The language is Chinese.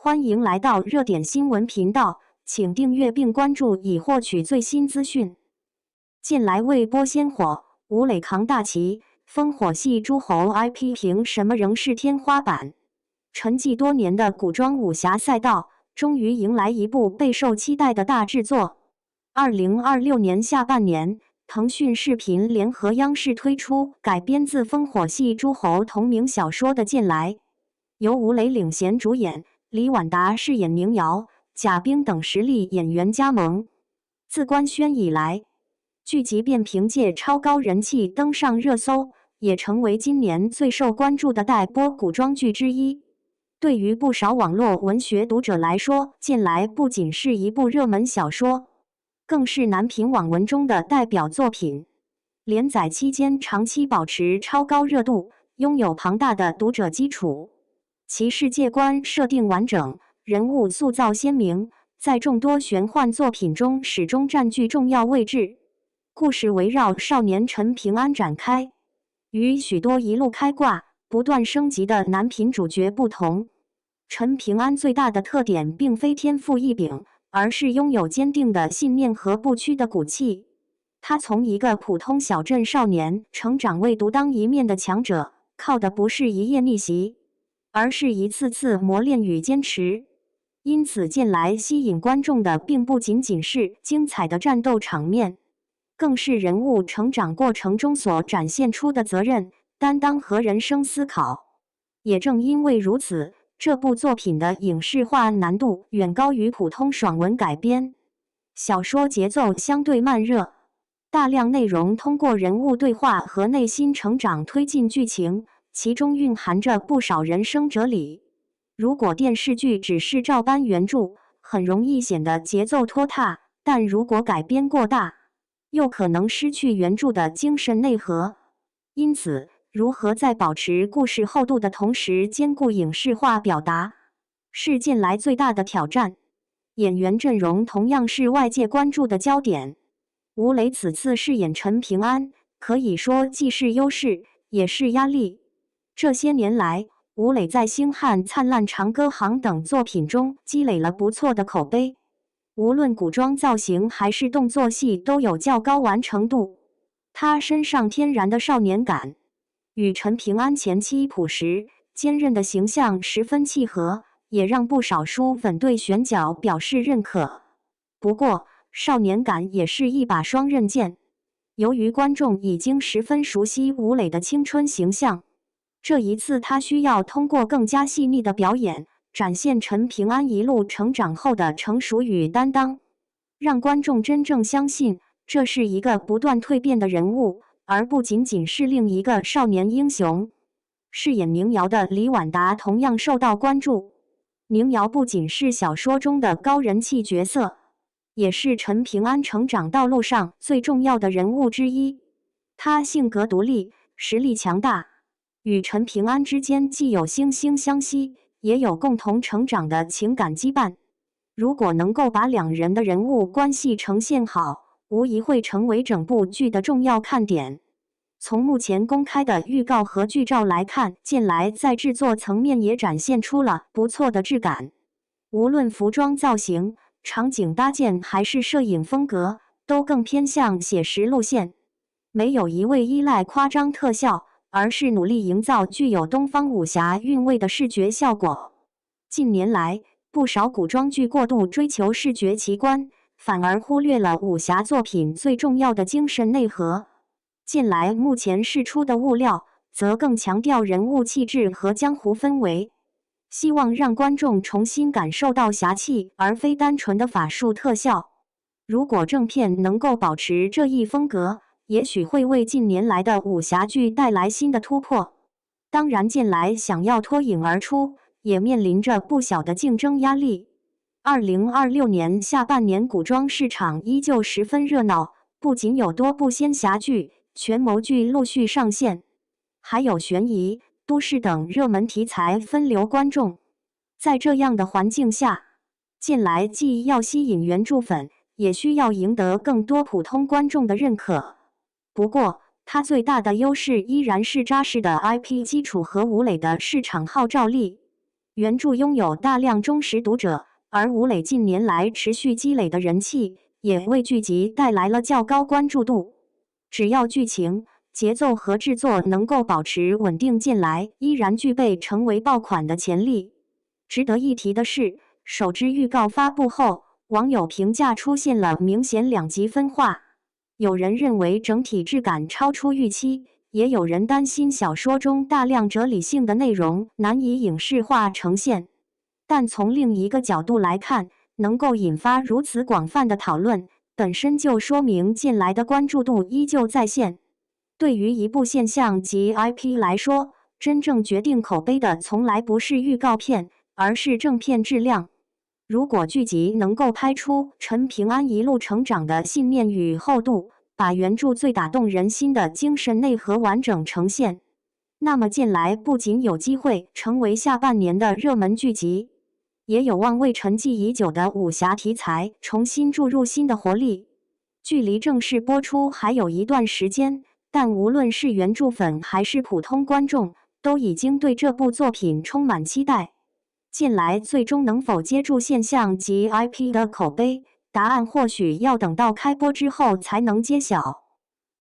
欢迎来到热点新闻频道，请订阅并关注以获取最新资讯。近来为播鲜火，吴磊扛大旗，烽火戏诸侯 IP 凭什么仍是天花板？沉寂多年的古装武侠赛道，终于迎来一部备受期待的大制作。2026年下半年，腾讯视频联合央视推出改编自烽火戏诸侯同名小说的《剑来》，由吴磊领衔主演，李婉达饰演宁瑶，贾冰等实力演员加盟。自官宣以来，剧集便凭借超高人气登上热搜，也成为今年最受关注的待播古装剧之一。对于不少网络文学读者来说，《剑来》不仅是一部热门小说，更是男频网文中的代表作品。连载期间长期保持超高热度，拥有庞大的读者基础。其世界观设定完整，人物塑造鲜明，在众多玄幻作品中始终占据重要位置。故事围绕少年陈平安展开，与许多一路开挂、不断升级的男频主角不同，陈平安最大的特点并非天赋异禀，而是拥有坚定的信念和不屈的骨气。他从一个普通小镇少年成长为独当一面的强者，靠的不是一夜逆袭，而是一次次磨练与坚持。因此，剑来吸引观众的并不仅仅是精彩的战斗场面，更是人物成长过程中所展现出的责任、担当和人生思考。也正因为如此，这部作品的影视化难度远高于普通爽文改编。小说节奏相对慢热，大量内容通过人物对话和内心成长推进剧情，其中蕴含着不少人生哲理。如果电视剧只是照搬原著，很容易显得节奏拖沓，但如果改编过大，又可能失去原著的精神内核。因此，如何在保持故事厚度的同时兼顾影视化表达，是剑来最大的挑战。演员阵容同样是外界关注的焦点。吴磊此次饰演陈平安，可以说既是优势，也是压力。这些年来，吴磊在《星汉灿烂长歌行》等作品中积累了不错的口碑，无论古装造型还是动作戏都有较高完成度。他身上天然的少年感，与陈平安前妻朴实、坚韧的形象十分契合，也让不少书粉对选角表示认可。不过，少年感也是一把双刃剑。由于观众已经十分熟悉吴磊的青春形象，这一次他需要通过更加细腻的表演，展现陈平安一路成长后的成熟与担当，让观众真正相信这是一个不断蜕变的人物，而不仅仅是另一个少年英雄。饰演宁瑶的李婉达同样受到关注。宁瑶不仅是小说中的高人气角色，也是陈平安成长道路上最重要的人物之一。他性格独立，实力强大，与陈平安之间既有惺惺相惜，也有共同成长的情感羁绊。如果能够把两人的人物关系呈现好，无疑会成为整部剧的重要看点。从目前公开的预告和剧照来看，剑来在制作层面也展现出了不错的质感。无论服装造型、场景搭建还是摄影风格，都更偏向写实路线，没有一味依赖夸张特效，而是努力营造具有东方武侠韵味的视觉效果。近年来，不少古装剧过度追求视觉奇观，反而忽略了武侠作品最重要的精神内核。剑来目前释出的物料，则更强调人物气质和江湖氛围，希望让观众重新感受到侠气，而非单纯的法术特效。如果正片能够保持这一风格，也许会为近年来的武侠剧带来新的突破。当然，剑来想要脱颖而出，也面临着不小的竞争压力。2026年下半年古装市场依旧十分热闹，不仅有多部仙侠剧、权谋剧陆续上线，还有悬疑、都市等热门题材分流观众。在这样的环境下，剑来既要吸引原著粉，也需要赢得更多普通观众的认可。不过，它最大的优势依然是扎实的 IP 基础和吴磊的市场号召力。原著拥有大量忠实读者，而吴磊近年来持续积累的人气，也为剧集带来了较高关注度。只要剧情、节奏和制作能够保持稳定，剑来依然具备成为爆款的潜力。值得一提的是，首支预告发布后，网友评价出现了明显两极分化。有人认为整体质感超出预期，也有人担心小说中大量哲理性的内容难以影视化呈现。但从另一个角度来看，能够引发如此广泛的讨论，本身就说明剑来的关注度依旧在线。对于一部现象级 IP 来说，真正决定口碑的从来不是预告片，而是正片质量。如果剧集能够拍出陈平安一路成长的信念与厚度，把原著最打动人心的精神内核完整呈现，那么剑来不仅有机会成为下半年的热门剧集，也有望为沉寂已久的武侠题材重新注入新的活力。距离正式播出还有一段时间，但无论是原著粉还是普通观众，都已经对这部作品充满期待。剑来最终能否接住现象级 IP 的口碑，答案或许要等到开播之后才能揭晓。